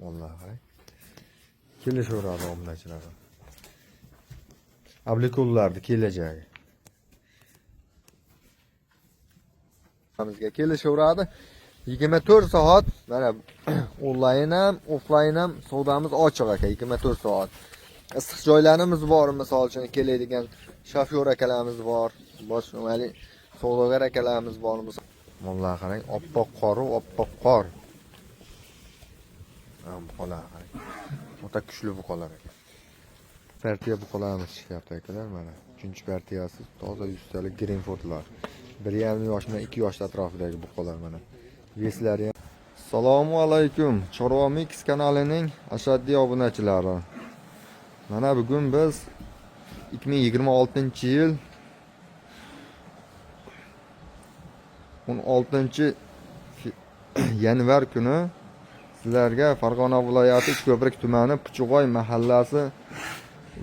Vallahi. Kelishaveradi obunachilar. Ablikullarni kelajagi. Bizga kelishaveradi. 24 soat mana onlayn ham, offlayn ham savdomiz ochiq aka 24 soat. Issiq joylarimiz bor, misol uchun keladigan shofyor akalarimiz bor, boshqa mali savdogar akalarimiz bor. Vallahi qarang, oppoq qor. Buqalar qarang. O'ta kuchli buqalar ekan. Partiya buqalarimiz chiqyapti akalar mana. 3-partiyasi toza 100 talik Greenfordlar. 1,5 yosh bilan 2 yosh atrofidagi buqalar mana. Veslari. Assalomu alaykum. Chorva Mix kanalining ashaddiy obunachilari. Mana bugun biz 2026-yil 16 yanvar kuni sizlarga Farg'ona viloyati Ko'prik tumani Puchug'oy mahallasi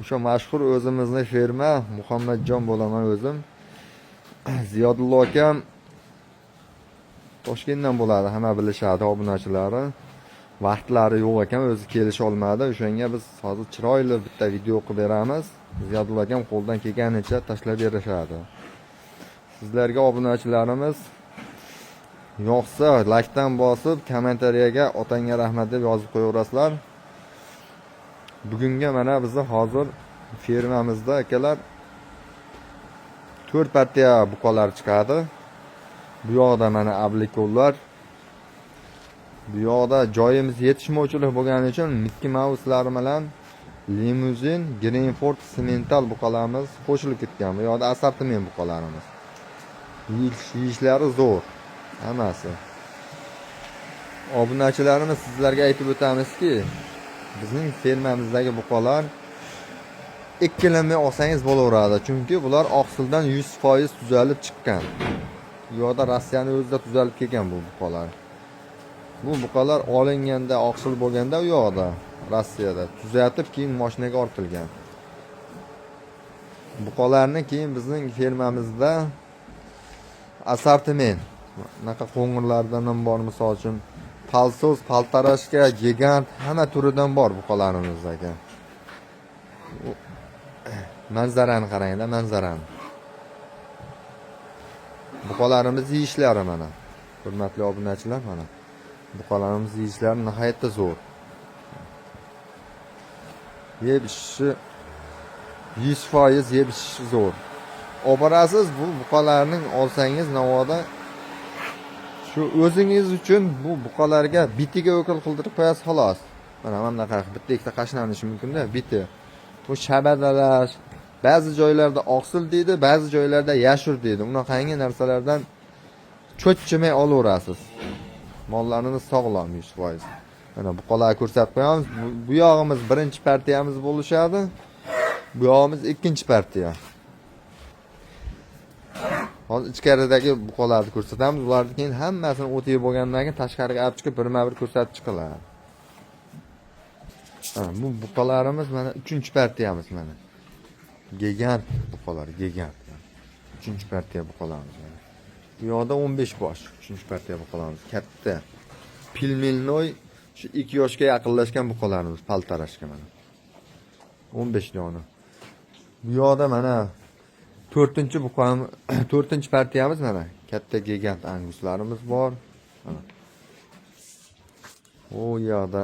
o'sha mashhur o'zimizning ferma Muhammadjon bo'laman o'zim. Ziyodulla akam Toshkentdan bo'ladi, hamma bilishadi obunachilari. Vaqtlari yo'q ekan, o'zi kelisha olmadi. O'shanga biz hozir chiroyli bitta video qilib beramiz. Ziyodulla akam qo'ldan kelganicha tashlab berishadi. Sizlarga obunachilarimiz yoqsa like-dan bosib, kommentariyaga otangga rahmat deb yozib qo'yaverasizlar. Bugunga mana bizni hozir fermamizda akalar 4 partiya buqalar chiqadi. Bu yoqda mana ablikollar. Bu yoqda joyimiz yetishmovchilik bo'lgani uchun Mickey Mouse'lar bilan limuzin, Greenford semental buqalarimiz qo'shilib ketgan. Bu yoqda assortiment buqalarimiz. Yeyishlari zo'r. Hammasi. Obunachilarimiz sizlarga aytib o'tamizki, bizning fermamizdagi buqalar ikkilanmay olsangiz bo'laveradi. Chunki bular oqsildan 100% tuzalib chiqqan. Bu yoqda Rossiyani o'zida tuzalib kelgan bu buqalar. Bu buqalar olinganda oqsil bo'lganda u yoqda Rossiyada tuzatib keyin mashinaga ortilgan. Buqalarni keyin bizning fermamizda assortiment bunaqa qo'ng'irlardan ham bor, misol uchun palsos, paltarashka, gigant hamma turidan bor buqalarimiz ekan. Manzarani qaranglar, manzarani. Buqalarimiz yeyishlari mana. Hurmatli obunachilar mana. Buqalarimiz yeyishlari nihoyatda zo'r. Yeb ichishi 100% yeb ichishi zo'r. Oborasiz bu buqalarning olsangiz navoda shu o'zingiz uchun bu buqalarga bitiga o'kil qildirib qo'yasiz xolos. Mana bunaqa bitta ikkita qashlanishi mumkin-da, biti. Bu shabadalar ba'zi joylarda oqsil deydi, ba'zi joylarda yashur deydi. Unaqangi narsalardan cho'chchimay olaverasiz. Mollarimiz sog'lom 100%. Mana buqalarni ko'rsatib qo'yamiz. Bu yog'imiz birinchi partiyamiz bo'lishadi. Bu yog'imiz ikkinchi partiya. Hozir ichkaridagi buqalarni ko'rsatamiz. Ularni keyin hammasini o't yeb bo'lgandan keyin tashqariga olib chiqib birma-bir ko'rsatib chiqiladi. Bu buqalarimiz mana 3-partiyamiz mana. Gigant buqalar, gigant. 3-partiya buqalarimiz mana. Bu yoqda 15 bosh 3-partiya buqalarimiz katta. Pilmelnoy shu 2 yoshga yaqinlashgan buqalarimiz paltarashga mana. 15 dona. Bu yoqda mana 4-partiyamiz mana. Katta gigant anguslarimiz bor. O yoqda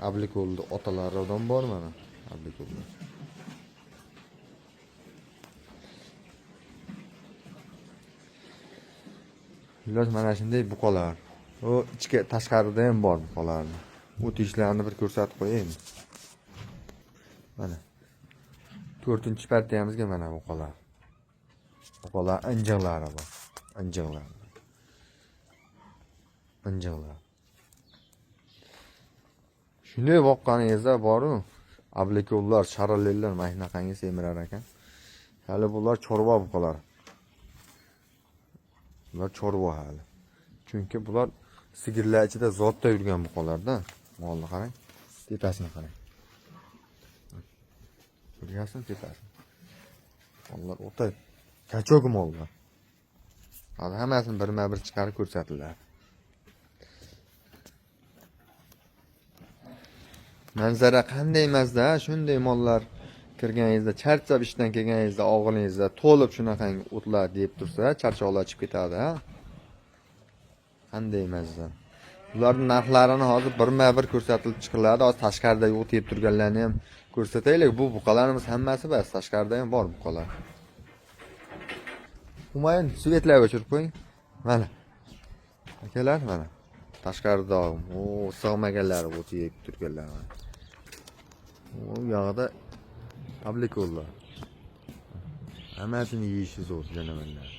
ablikolni otalaridan bor mana. Ablikollar. Ular mana shunday buqalar. O ichki tashqarida ham bor buqalarni. Bu tishlarni bir ko'rsatib qo'yaymi? Mana 4-partiyamizga mana buqalar. Buqalar anjirlari bor. Anjirlar. Shunday boqqaningizda boru ablikollar, sharallar mahnaqangi semirar ekan. Hali bular chorva buqalar. Bular chorva hali. Chunki bular sigirlar ichida zotda yurgan buqalarda. Molni qarang, tepasini qarang. Ko'ryapsizmi tepasini? Mollar o'ta kachok mollar. Hali hammasini birma-bir chiqarib ko'rsatiladi. Manzara qanday mazza, shunday mollar kirganingizda, charchab ishdan kelganingizda, og'zingizda to'lib shunaqangi o'tlar deb tursa, charchoqlashib ketadi, ha. Qanday mazza. Bularning narxlarini hozir birma-bir ko'rsatilib chiqiladi. Hozir tashqarida yo'q deb turganlarni ham ko'rsataylik. Bu buqalarimiz hammasi bas, tashqarida ham bor buqalar. Umayn svetlarga o'chirib qo'ying. Mana. Akalar mana. Tashqarida o sig'maganlar o't yeb turganlar. U yoqda publikollar. Hammasini yeyishi zo'r janavorlar.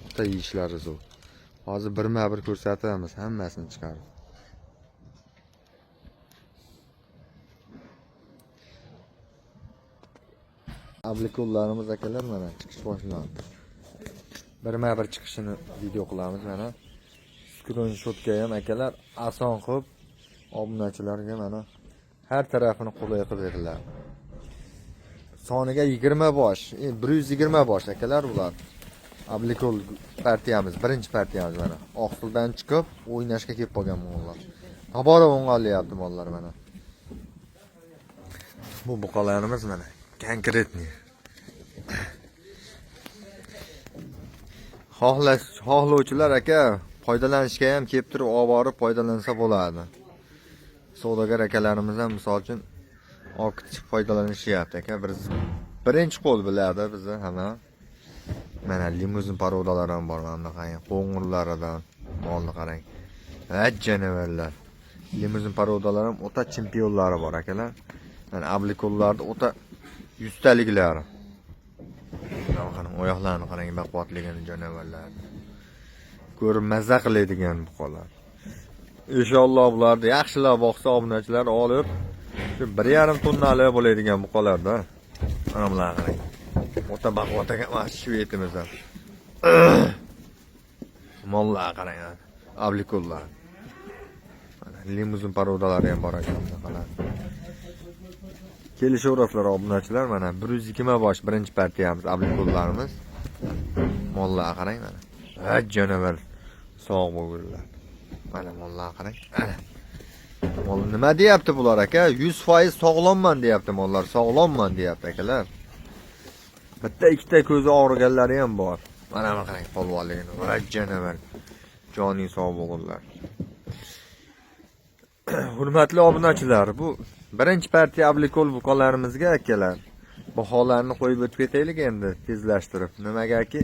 Bitta yeyishlari zo'r. Hozir birma-bir ko'rsatamiz, hammasini chiqarib. Publikollarimiz akalar mana chiqish boshlandi. Birma-bir chiqishini video qilamiz mana. Screenshotga ham akalar oson qilib obunachilarga mana har tarafini qulay qilib beriladi. Soniga 20 bosh, 120 bosh akalar bular. Ablikol partiyamiz, birinchi partiyamiz mana. Oqsildan chiqib o'ynashga kelib qolgan mollar. Tobora o'ng'olyapti mollar mana. Bu buqalarimiz mana konkretniy. Xohlovchilar aka foydalanishga ham kelib turib olib borib foydalansa bo'ladi. Savdogar akalarimiz ham misol uchun ortiq foydalanishyapti aka. Biz birinchi qo'l biladi bizni hamma. Mana limuzin parodalar ham bor mana qarang. Qo'ng'irlaridan molni qarang. Janavorlar. Limuzin parodalar ham o'ta chempionlari bor akalar. Mana ablikollarda o'ta yuztaliklari. Qarang, oyoqlarini qarang, baquvvatligini janavorlar. Ko'rib maza qiladigan buqalar. Inshaalloh bularni yaxshilab boqsa obunachilar olib, shu 1,5 tonnali bo'ladigan buqalarda. Mana bular qarang. O'ta baquvvat ekan, mana shu etimiz ham. Mollar qarang, ablikollar. Mana limuzin parodalari ham bor ekan bunaqa. Kelishaverasizlar obunachilar, mana 120 bosh birinchi partiyamiz ablikollarimiz. Mollar qarang mana. Janavar sog' bo'lganlar. Mana mollar qarang. Mol nima deyapti bular aka? 100% sog'lomman deyapti mollar, sog'lomman deyapti akalar. Bitta ikkita ko'zi og'riganlari ham bor. Mana qarang polvonligini. Janavar. Joning sog' bo'lganlar. Hurmatli obunachilar, bu birinchi partiya ablikol buqalarimizga akalar. Baholarni qo'yib o'tib ketaylik endi tezlashtirib. Nimagaki?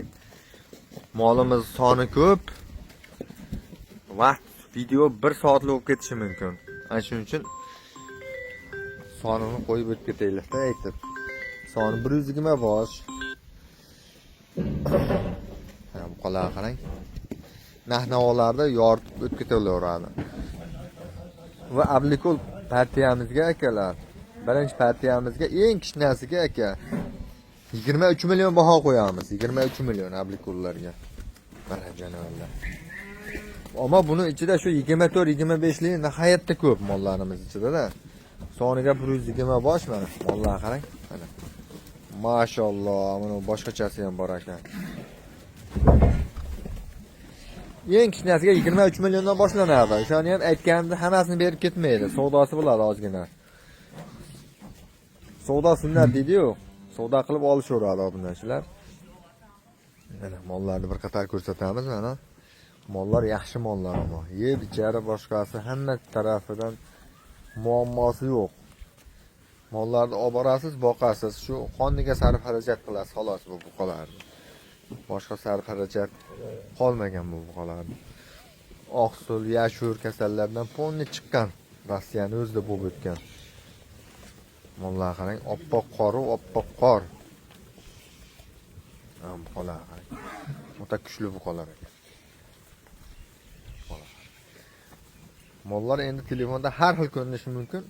Molimiz soni ko'p. Vaqt video 1 soatlik bo'lib ketishi mumkin. Ana shuning uchun sonini qo'yib o'tib ketaylikda aytib. Soni 120 bosh. Mana buqalarga qarang. Nahnolarda yoritib o'tib ketaveradi. Va ablikol partiyamizga akalar, birinchi partiyamizga eng kishnasiga aka 23 million baho qo'yamiz. 23 million ablikollarga. Mana janovorlar. Ammo buni ichida shu 24-25 lik nihoyatda ko'p mollarimiz ichida-da. Soniga 120 bosh mana. Mollar qarang. Mana. Mashalloh, mana boshqachasi ham bor ekan. Eng kishnasiga 23 milliondan boshlanadi. O'shani ham aytganimda hammasini berib ketmaydi. Savdosi bo'ladi ozgina. Savdo sunnat deydi-yu. Savdo qilib olishaveradi obunachilar. Mana mollarni bir qator ko'rsatamiz mana. Mollar yaxshi mollar ammo. Yeb ichari boshqasi hamma tarafidan muammosi yo'q. Mollarni olib borasiz, boqasiz, shu qoniga sarf xarajat qilasiz, xolos bu buqalarni. Boshqa sarf xarajat qolmagan bu buqalarni. Oqsil, yashur kasallardan ponni chiqqan. Rossiyani o'zida bo'lib o'tgan. Mollar qarang, oppoq qoru, oppoq qor. Buqalar qarang. O'ta kuchli buqalar ekan. Mollar endi telefonda har xil ko'rinishi mumkin.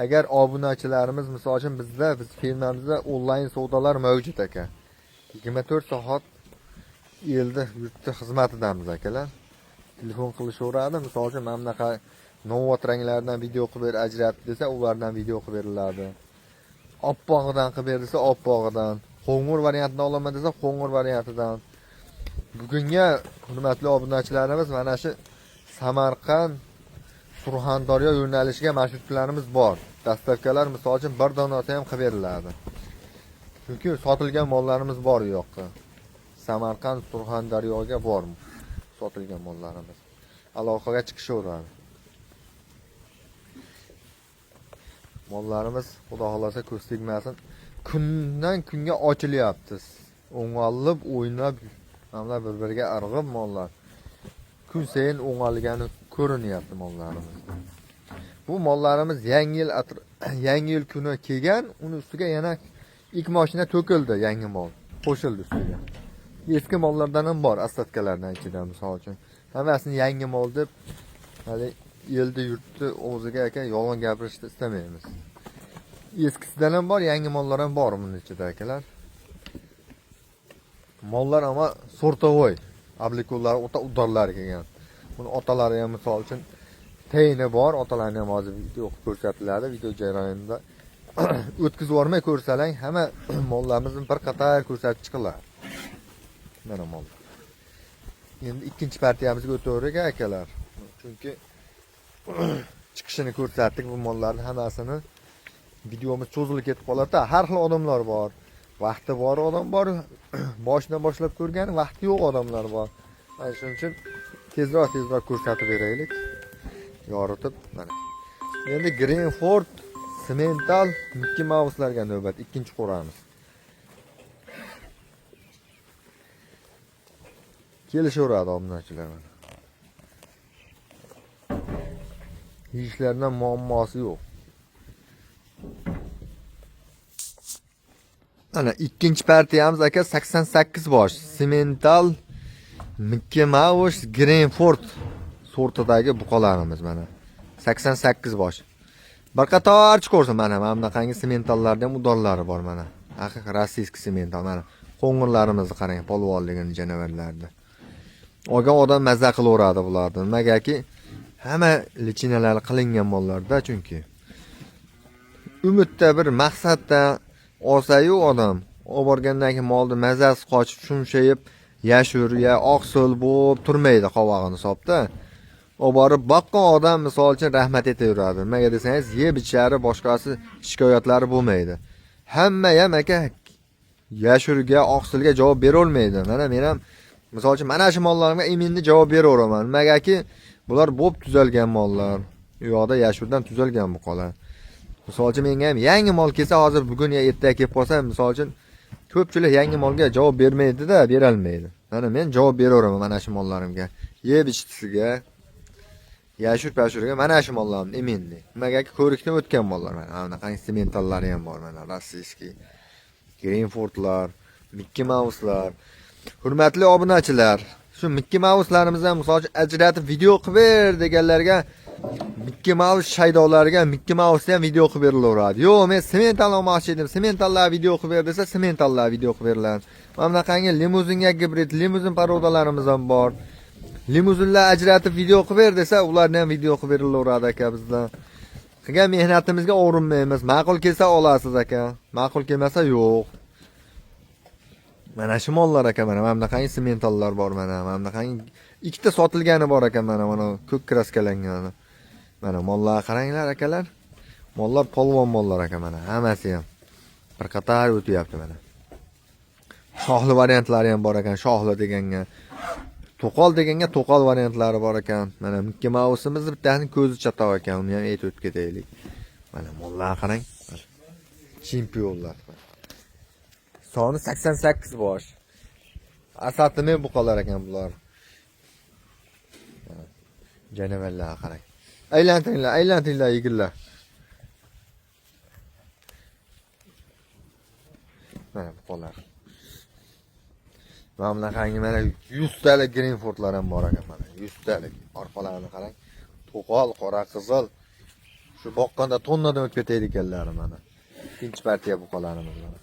Agar obunachilarimiz misol uchun bizda, biz firmamizda onlayn savdolar mavjud ekan. 24 soat yilda yurtda xizmatidamiz akalar. Telefon qilishaveradi. Misol uchun mana bunaqa novot ranglardan video qilib ber, ajratib desa, ulardan video qilib beriladi. Oppog'idan qilib ber desa, oppog'idan. Qo'ng'ir variantini olaman desa, qo'ng'ir variantidan. Bugunga hurmatli obunachilarimiz mana shu Samarqand, Surxondaryo yo'nalishiga marshrutklarimiz bor. Dastavkalar misol uchun bir donasi ham qilib beriladi. Chunki sotilgan mollarimiz bor u yoqqa. Samarqand, Surxondaryoga bor sotilgan mollarimiz. Aloqaga chiqishaveradi. Mollarimiz xudo xolasa ko'z tegmasin, kundan kunga ochilyapti. O'ng'alib, o'ynab, hamma bir-biriga irg'ib mollar. Kun sayin o'ng'algani ko'rinyapti mollarimiz. Bu mollarimiz yangi yil kuni kelgan, uni ustiga yana 2 mashina to'kildi, yangi mol qo'shildi ustiga. Eski mollardan ham bor, ostatkalardan ichida misol uchun. Hammasini yangi mol deb hali elda yurtni o'ziga aka yolg'on gapirishni istamaymiz. Eskisidan ham bor, yangi mollar ham bor buning ichida akalar. Mollar ama sortovoy, ablikollar o'ta udorlar kelgan. Buni otalari ham misol uchun teyni bor, otalarni ham hozir video ko'rsatiladi, video jarayonida o'tkazib yormay ko'rsalang, hamma mollarimizni bir qator ko'rsatib chiqiladi. Mana mollar. Endi ikkinchi partiyamizga o'tavrik akalar. Chunki chiqishini ko'rsatdik bu mollarning hammasini. Videomiz cho'zilib ketib qoladi. Har xil odamlar bor. Vaqti bor odam bor. Boshdan boshlab ko'rgan, vaqti yo'q odamlar bor. Mana shuning uchun tezroq ko'rsatib beraylik. Yoritib mana. Endi Greenford, Simmental, Mickey Mouse'larga navbat ikkinchi qo'ramiz. Kelishaveradi obunachilar. Yeyishlardan muammosi yo'q. Ana ikkinchi partiyamiz aka 88 bosh. Simmental, Mickey Mouse, Greenford sortidagi buqalarimiz mana. 88 bosh. Bir qator chiqarsa mana bunaqangi simmentallarda ham udorlari bor mana. Haqiqiy rossiyskiy simmental mana. Qo'ng'irlarimizni qarang, polvonligini janavarlarda. Olgan odam mazza qilaveradi bularni. Nimagaki hamma lichinalar qilingan mollarda chunki. Umidda bir maqsadda olsa-yu odam, olib borgandan keyin molni mazasi qochib, shumshayib, yashur ya oqsil bo'lib turmaydi qovog'ini hisobda. Olib borib boqqan odam misol uchun rahmat etaveradi. Nimaga desangiz, yeb ichari boshqasi shikoyatlari bo'lmaydi. Hamma ham aka yashurga, oqsilga javob bera olmaydi. Mana men ham misol uchun mana shu mollarimga eminni javob beraveraman. Nimagaki bular bo'p tuzalgan mollar. U yoqda yashurdan tuzalgan buqalar. Misol uchun menga ham yangi mol kelsa, hozir bugun ya ertaga kelib qolsa, misol uchun ko'pchilik yangi molga javob bermaydi-da, bera olmaydi. Mana men javob beraveraman mana shu mollarimga. Yeb ichisiga, yashur-pashurga mana shu mollarim eminli. Nimagaki ko'rikdan o'tgan mollar mana. Bunaqangi simmentallari ham bor mana, rossiyskiy. Greenfordlar, Mickey Mouse'lar. Hurmatli obunachilar, shu Mickey Mouse'larimizni misol uchun ajratib video qilib ber deganlarga Mickey Mouse shaydolariga Mickey Mouse ham video qilib berilaveradi. Yo'q, men simmental olmoqchi edim. Simmentallar video qilib ber desa, simmentallar video qilib beriladi. Mana bunaqangi limuzinga gibrid, limuzin parodalarimiz ham bor. Limuzinlar ajratib video qilib ber desa, ularni ham video qilib berilaveradi aka bizdan. Qilgan mehnatimizga o'rinmaymiz. Ma'qul kelsa olasiz aka. Ma'qul kelmasa yo'q. Mana shu mollar aka mana bunaqangi simmentallar bor mana. Mana bunaqangi ikkita sotilgani bor aka mana ko'k kraskalangani. Mana mollarga qaranglar akalar. Mollar polvon mollar aka mana. Hammasi ham bir qator o'tyapti mana. Shohli variantlari ham bor ekan. Shohli deganga, to'qol deganga to'qol variantlari bor ekan. Mana Mickey Mouse'imiz bittasining ko'zi chatoq ekan. Uni ham aytib o'tib ketaylik. Mana mollarga qarang. Chempionlar. Soni 88 bosh. Asatini buqalar ekan bular. Janavarlarga qarang. Aylantinglar yigitlar. Mana buqalar. Mana bunaqangi mana 100 talik Greenfordlar ham bor ekan mana. 100 talik. Orqalarini qarang. To'qol, qora qizil. Shu boqqanda tonnadan o'tib ketaydiganlari mana. Ikkinchi partiya buqalarimiz mana.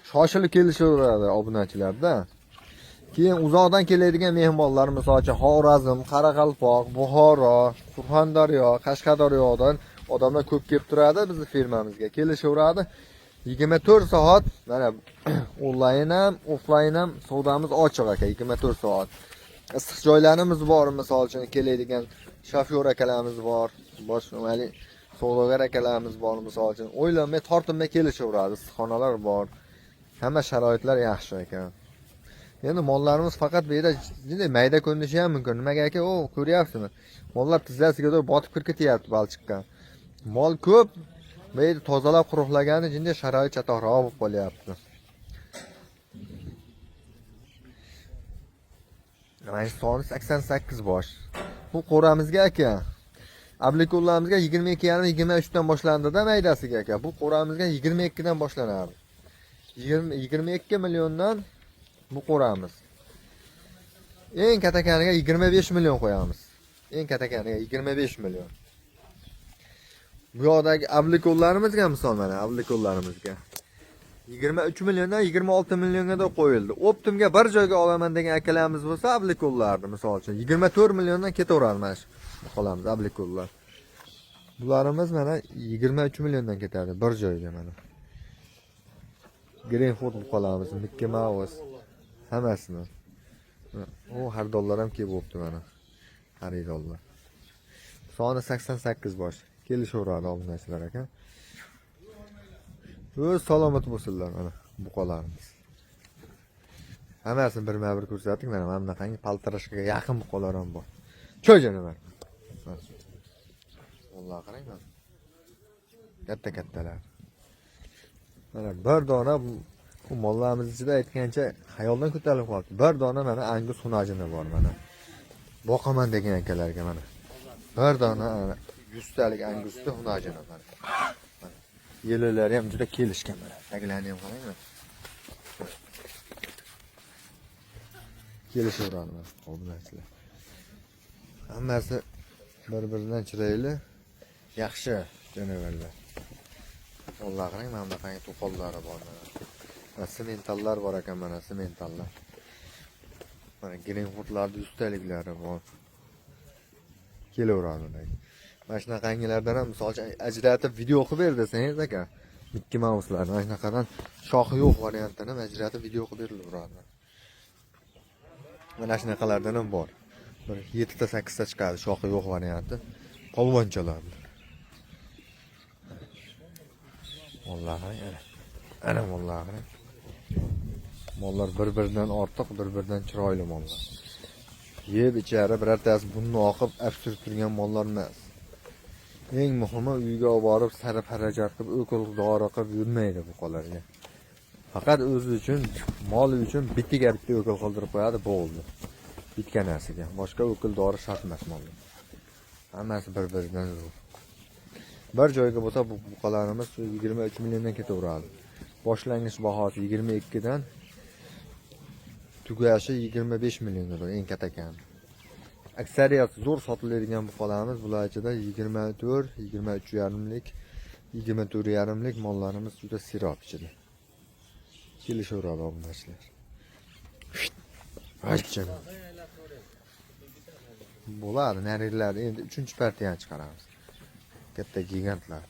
Shoshilib kelishaveradi obunachilarda. Keyin uzoqdan keladigan mehmonlar, misol uchun Xorazm, Qoraqalpoq, Buxoro, Surxondaryo, Qashqadaryodan odamlar ko'p kelib turadi bizning firmamizga. Kelishaveradi. 24 soat mana onlayn ham, offlayn ham savdomiz ochiq aka, 24 soat. issiq joylarimiz bor, misol uchun keladigan shofyor akalarimiz bor, boshqa mali savdogar akalarimiz bor, misol uchun o'ylanmay tortinmay kelishaveradi, issiqxonalar bor. Hamma sharoitlar yaxshi ekan. Endi mollarimiz faqat bu yerda jinday mayda ko'rinishi ham mumkin. Nimaga aka, o ko'ryapsizmi? Mollar tizzasiga botib kirib ketyapti balchiqqa. Mol ko'p, bu yerda tozalab quruqlagani jinday sharoit chatoqroq bo'lib qolyapti. Mana soni 88 bosh. Bu qo'ramizga aka. Ablikullamizga 22,5-23 dan boshlandida maydasiga aka. Bu qo'ramizga 22 dan boshlanadi. 22 milliondan bu qo'ramiz. Eng katakaniga 25 million qo'yamiz. Eng katakaniga 25 million. Bu yoqdagi ablikollarimizga misol mana ablikollarimizga 23 milliondan 26 millionga da qo'yildi. Optimga bir joyga olaman degan akalarimiz bo'lsa ablikollarni misol uchun 24 milliondan ketaveradi mana shu qolamiz ablikollar. Bularimiz mana 23 milliondan ketadi bir joyga mana. Greenfoot qolamiz, Mickey Mouse hammasini. O har dollar ham kelib o'pti mana. Xaridorlar. Soni 88 bosh. Kelishaveradi obunachilar aka. O'z salomat bo'lsinlar mana buqalarimiz. Hammasini birma-bir ko'rsatdik mana bunaqangi paltarashga yaqin buqalar ham bor. Cho'janalar. Alloh qarang mana. Katta-kattalar. Mana bir dona bu mollarimiz ichida aytgancha xayoldan ko'tarilib qoldi. Bir dona mana Angus xunajini bor mana. Boqaman degan akalarga mana. Bir dona 100 talik Angusni xunajini mana. Yelolari ham juda kelishgan mana. Taglarni ham qarang mana. Kelishaveradi mana obunachilar. Hammasi bir-biridan chiroyli, yaxshi jonivorlar. Alloh qarang mana bunaqangi to'qollari bor mana. Sementallar bor ekan mana sementallar. Mana Greenfootlarda 100 taliklari bor. Kelaveradi. Mana shunaqangilardan ham misol uchun ajratib video qilib ber desangiz aka, Mickey Mouse'larni mana shunaqadan shoxi yo'q variantini ham ajratib video qilib berilaveradi. Mana shunaqalardan ham bor. Bir 7 ta 8 ta chiqadi shoxi yo'q varianti. Polvonchalar. Vallahi ana vallahi. Mollar bir-biridan ortiq, bir-biridan chiroyli mollar. Yeb ichari birortasi bunni oqib absurd turgan mollar emas. Eng muhimi uyga olib borib sarf xarajat qilib o'kil dori qilib yurmaydi bu qolarga. Faqat o'zi uchun, moli uchun bittiga bitta o'kil qoldirib qo'yadi, bo'ldi. Bitgan narsaga. Boshqa o'kil dori shart emas mollar. Hammasi bir-biridan zo'r. Bir joyga bo'lsa bu buqalarimiz 23 milliondan ketaveradi. Boshlang'ich bahosi 22 dan tugashi 25 millionga eng katakam. Aksariyat zo'r sotiladigan buqalarimiz bular ichida 24, 23,5lik, 24,5lik mollarimiz juda siroq ichida. Kelishaveradi obunachilar. Aytchim. Bo'ladi, narilarni endi 3-partiyani chiqaramiz. Katta gigantlar.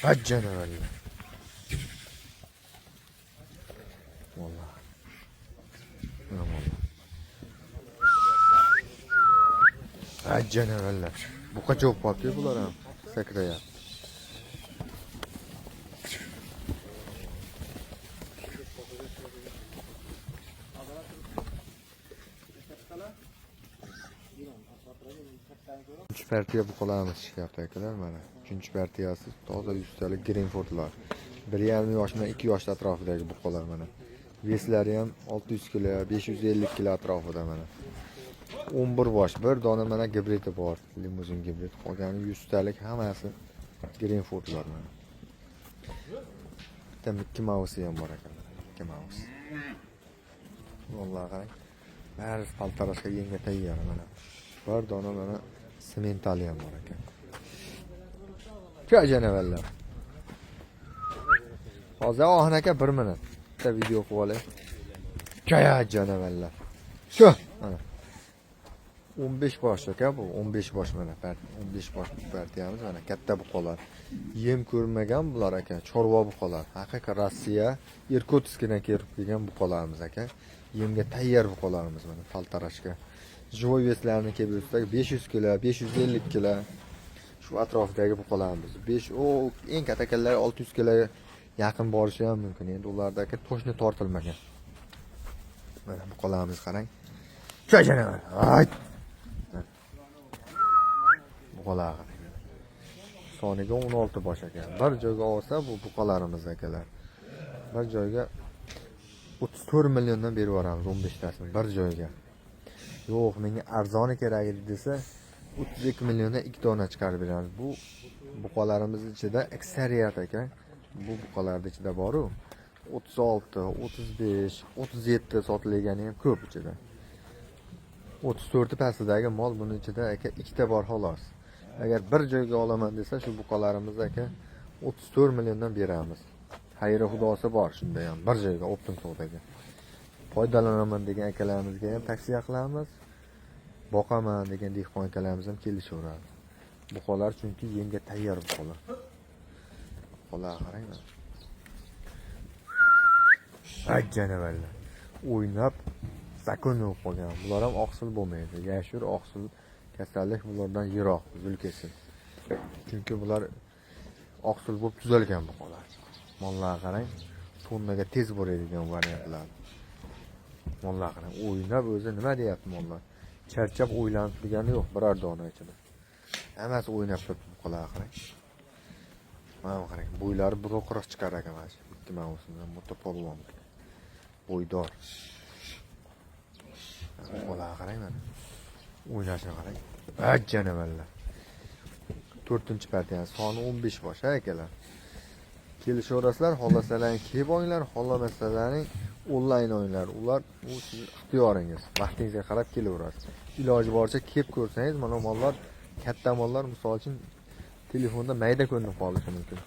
Hajjana vallahi. Vallahi. Hajjana vallahi. Bu qancha bo'lib qoldi bular ham sakrayapti. Uchinchi partiya buqalarimiz chiqyapti akalar mana. Uchinchi partiyasi toza 100 talik Greenfootlar. 1,5 yoshdan 2 yosh atrofidagi buqalar mana. Veslari ham 600 kg, 550 kg atrofida mana. 11 bosh, bir dona mana gibridi bor, limuzin gibrid. Qolgani 100 talik hammasi Greenfootlar mana. Bitta Mickey Mouse ham bor ekan. Mickey Mouse. Vallahi qarang. Bari paltarashga yenga tayyor mana. Bir dona mana sementali ham bor ekan. Janavallar. Hozir Ohan aka 1 minut bitta video qilib olay. Janavallar. Shu, mana. 15 bosh aka bu 15 bosh mana 15 bosh partiyamiz mana katta buqalar. Yem ko'rmagan bular aka, chorva buqalar. Haqiqiy Rossiya Irkutskdan kelib kelgan buqalarimiz aka. Yemga tayyor buqalarimiz mana paltarashga. Живой veslarini kelib yursak 500 kg, 550 kg shu atrofdagi buqalarimiz. 5 o eng kattakalari 600 kg yaqin borishi ham mumkin. Endi ulardagi toshni tortilmagan. Mana buqalarimiz qarang. Cho'jana. Ay. Buqalar. Soniga 16 bosh ekan. Bir joyga olsa bu buqalarimiz akalar. Bir joyga 34 milliondan berib yuboramiz 15 tasini bir joyga. Yo'q, menga arzoni kerak edi desa 32 milliondan 2 dona chiqarib beramiz. Bu buqalarimiz ichida aksariyat ekan. Bu buqalarda ichida bor-ku 36, 35, 37 sotilgani ham ko'p ichida. 34 pastidagi mol buni ichida aka ikkita bor xolos. Agar bir joyga olaman desa shu buqalarimiz aka 34 milliondan beramiz. Xayri xudosi bor shunda ham bir joyga optin savdoga. Foydalanaman degan akalarimizga ham tavsiya qilamiz. Boqaman degan dehqon akalarimiz ham kelishaveradi. Buqalar chunki yemga tayyor buqalar. Buqalar qarang. Ajjanavallar. O'ynab sakunib qolgan. Bular ham oqsil bo'lmaydi. Yashur oqsil kasallik bulardan yiroq, zulkesin. Chunki bular oqsil bo'lib tuzalgan buqalar. Mollar qarang, tonnaga tez boradigan variantlar. Mollar qarang, o'ynab o'zi nima deyapti mollar? Charchab o'ylanib turgani yo'q biror dona ichida. Hammasi o'ynab turibdi buqalar qarang. Mana qarang, bo'ylari biroqroq chiqar ekan mana shu. Ikki mavsumdan mutapolvon. Bo'ydor. Buqalar qarang mana. O'ynashini qarang. Ajjanavallar. 4-partiya soni 15 bosh akalar. Kelishaverasizlar, xohlasalaring kelib o'yinglar, xohlamasalaring onlayn o'yinglar. Ular bu sizning ixtiyoringiz. Vaqtingizga qarab kelaverasiz. Iloji boricha kelib ko'rsangiz, mana mollar, katta mollar misol uchun telefonda mayda ko'rinib qolishi mumkin.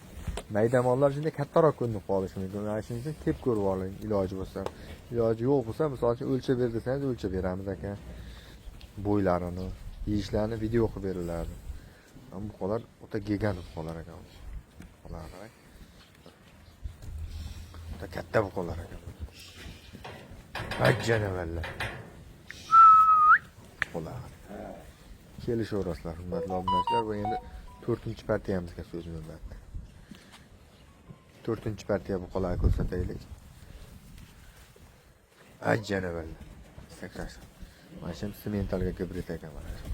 Mayda mollar shunday kattaroq ko'rinib qolishi mumkin. Shuning uchun kelib ko'rib oling, iloji bo'lsa. Iloji yo'q bo'lsa, misol uchun o'lchab ber desangiz, o'lchab beramiz aka. Bo'ylarini, yeyishlarini video qilib beriladi. Bu buqalar o'ta gigant buqalar ekan. Buqalar qarang. O'ta katta buqalar ekan. Ajjanavallar. Buqalar. Kelishaverasizlar, hurmatli obunachilar, va endi 4-partiyamizga so'z navbati. 4-partiya buqalarni ko'rsataylik. Ajjanavallar. Sakrash. Mana shu sementalga gibrid ekan mana shu.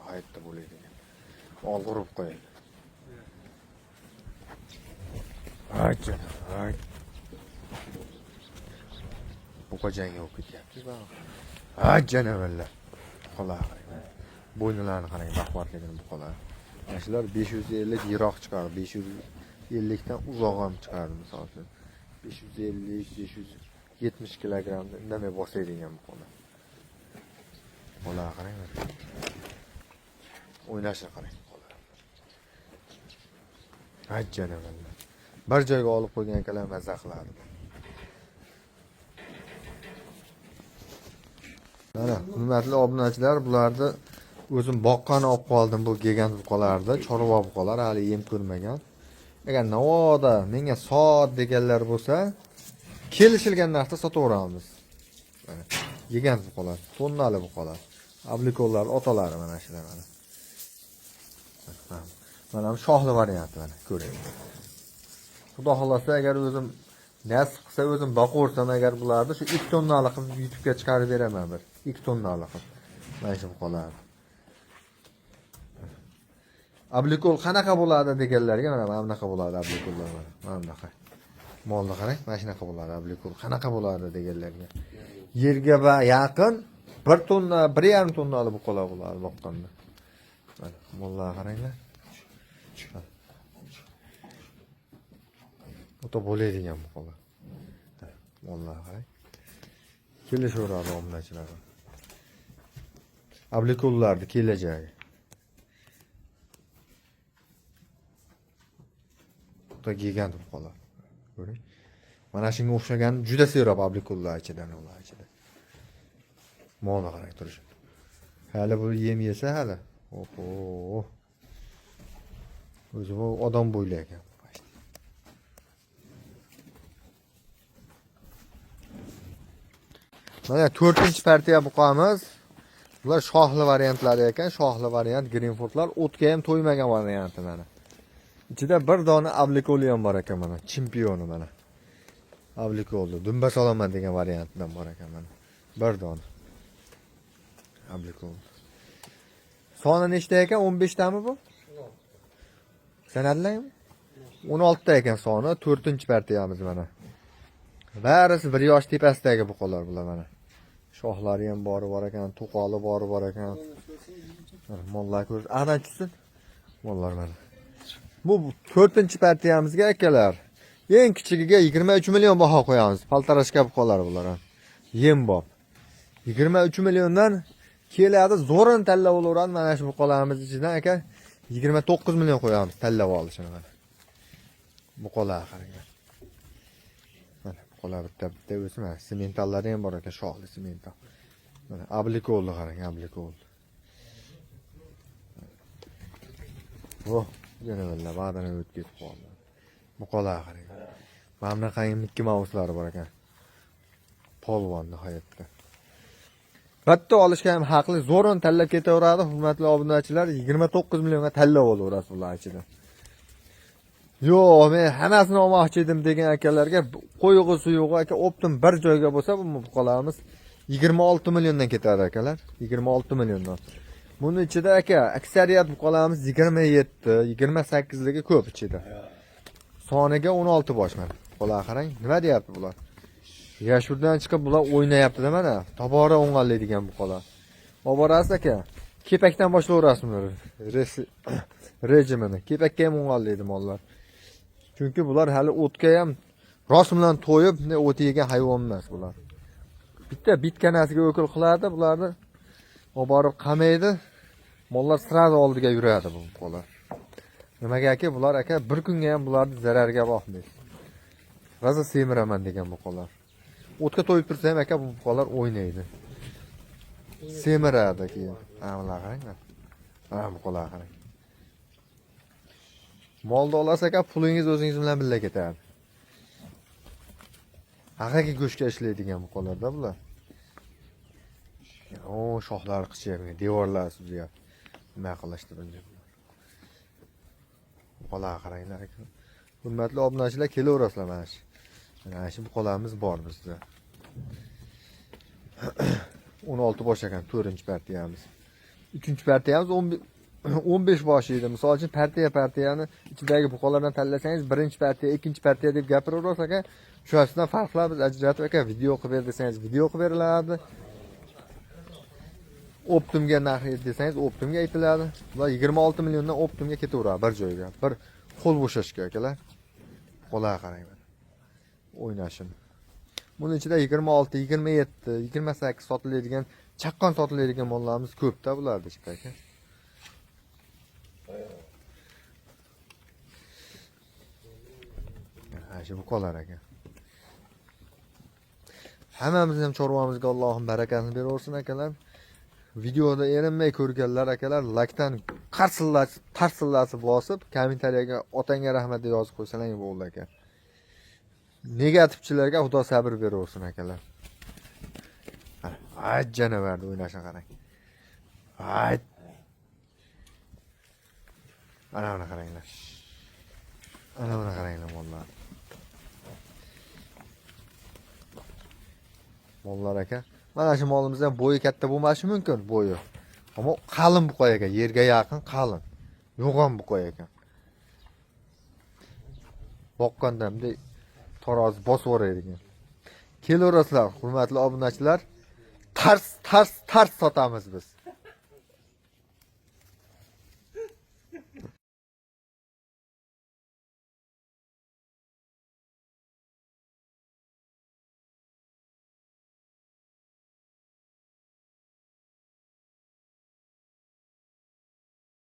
Hayotda bo'ladi. Olg'irib qo'yadi. Ajjanavallar. Buqajanga o'qib ketyapti. Ajjanavallar. Buqalar qarang. Bo'yinlarini qarang, baquvvatligini buqalar. Mana shular 550 yiroq chiqadi, 550 dan uzoq ham chiqadi misol uchun. 550, 570 kilogramda indamay bosadigan buqalar. Buqalar qarang. O'ynashni qarang. Ajjanavallar. Bir joyga olib qo'ygan akalar mazza qiladi. Mana, hurmatli obunachilar, bularni o'zim boqqani olib qoldim bu gigant buqalarni, chorva buqalar, hali yem ko'rmagan. Agar navoda menga soat deganlar bo'lsa, kelishilgan narxda sotaveramiz. Mana, gigant buqalar, tonnali buqalar. Ablikollar otalari mana shular mana. Mana bu shohli varianti mana, ko'ring. Xudo xolasa agar o'zim nasib qilsa o'zim boqaversam agar bularni shu 2 tonnali qilib YouTube'ga chiqarib beraman bir. 2 tonnali qilib. Mana shu buqalar. Ablikol qanaqa bo'ladi deganlarga mana bunaqa bo'ladi ablikollar mana. Mana bunaqa. Molni qarang, mana shunaqa bo'ladi ablikol. Qanaqa bo'ladi deganlarga. Yerga va yaqin 1 tonna, 1,5 tonnali buqalar bo'ladi boqqanda. Mana mollar qaranglar. O'ta bo'ladigan buqalar. Mollar qarang. Kelishaveradi obunachilar. Ablikollarni kelajagi. O'ta gigant buqalar. Ko'ring. Mana shunga o'xshagan juda serob ablikollar ichidan ular ichida. Molni qarang turishi. Hali bu yem yesa hali. Oho. O'zi bu odam bo'yli ekan. Mana 4-partiya buqamiz. Bular shohli variantlari ekan. Shohli variant Greenfordlar o'tga ham to'ymagan varianti mana. Ichida bir dona ablikoli ham bor ekan mana. Chempioni mana. Ablikoli, dumba solaman degan variantdan bor ekan mana. Bir dona. Ablikoli. Soni nechta ekan? 15 tami bu? Sanadlaymi? 16 ta ekan soni, 4-partiyamiz mana. Barisi 1 yosh tepasidagi buqalar bular mana. Shohlari ham bor ekan, to'qoli bor ekan. Mollar ko'rish, ana tushsin. Mollar mana. Bu 4-partiyamizga akalar. Eng kichigiga 23 million baho qo'yamiz. Paltarashka buqalar bular. Yem bob. 23 milliondan keladi, zo'rin tanlab olaveradi mana shu buqalarimiz ichidan aka 29 million qo'yamiz tanlab olishini mana. Buqalar qaranglar. Mana buqalar bitta o'sma, sementallari ham bor ekan, shohli semental. Mana ablikoli qarang, ablikoli. Voh, yana valla ba'dan o'tib ketib qoldi. Buqalar qarang. Mana bunaqangi Mickey Mouse'lari bor ekan. Polvon nihoyatda. Bitta olishga ham haqli, zo'rin tanlab ketaveradi, hurmatli obunachilar, 29 millionga tanlab olaverasiz ular ichida. Yo'q, men hammasini olmoqchi edim degan akalarga qo'yig'i suyug'i aka optim bir joyga bo'lsa, bu buqalarimiz 26 milliondan ketadi akalar, 26 milliondan. Buni ichida aka aksariyat buqalarimiz 27, 28 ligi ko'p ichida. Soniga 16 bosh mana. Buqalar qarang, nima deyapti bular? Yashurdan chiqib bular o'ynayapti-da mana. Tobora o'ng'allaydigan buqalar. Oborasiz aka. Kepakdan boshlayverasiz buni. Rejimini. Kepakka ham o'ng'allaydi mollar. Chunki bular hali o'tga ham rost bilan to'yib, o't yegan hayvon emas bular. Bitta bitkanasiga o'kil qiladi, bularni oborib qamaydi. Mollar sirada oldiga yuradi bu buqalar. Nimaga aka bular aka bir kunga ham bularni zararga boqmaydi. Raza semiraman degan buqalar. O'tga to'yib tursa ham aka bu buqalar o'ynaydi. Semiradi keyin. Bular qaranglar. Buqalar qarang. Molni olasiz aka, pulingiz o'zingiz bilan birga ketadi. Haqiqiy go'shtga ishlaydigan buqalarda bular. O, shoxlari qichiyapti, devorlar suzyapti. Nima qilishdi bunga? Buqalar qaranglar aka. Hurmatli obunachilar, kelaverasizlar mana shu. Mana shu buqalarimiz bor bizda. 16 bosh ekan 4-partiyamiz. 3-partiyamiz 15 bosh edi. Misol uchun partiyani ichidagi buqalardan tanlasangiz, 1-partiya, 2-partiya deb gapiraverasiz aka. Shulardan farqlar biz ajratib aka video qilib ber desangiz, video qilib beriladi. Optimga narx desangiz, optimga aytiladi. Bular 26 milliondan optimga ketaveradi bir joyga. Bir qo'l bo'shashga akalar. Qo'lga qarang. O'ynashim. Buning ichida 26, 27, 28 sotiladigan, chaqqon sotiladigan mollarimiz ko'p-da bularda ichida aka. Shu buqalar aka. Hammamizning ham chorvamizga Allohim barakatini beraversin akalar. Videoda erinmay ko'rganlar akalar likedan qarsillasi bosib, kommentariyaga otangga rahmat deb yozib qo'ysalar bo'ldi aka. Negativchilarga Xudo sabr beraversin akalar. Ay janavarni o'ynashini qarang. Ay. Ana buni qaranglar. Ana buni qaranglar mollar. Mollar aka. Mana shu molimiz ham bo'yi katta bo'lmashi mumkin, bo'yi. Ammo qalin buqa ekan, yerga yaqin qalin. Yo'g'on buqa ekan. Boqqanda bunday tarozi bosib yuboradigan. Kelaverasizlar, hurmatli obunachilar. Tars sotamiz biz.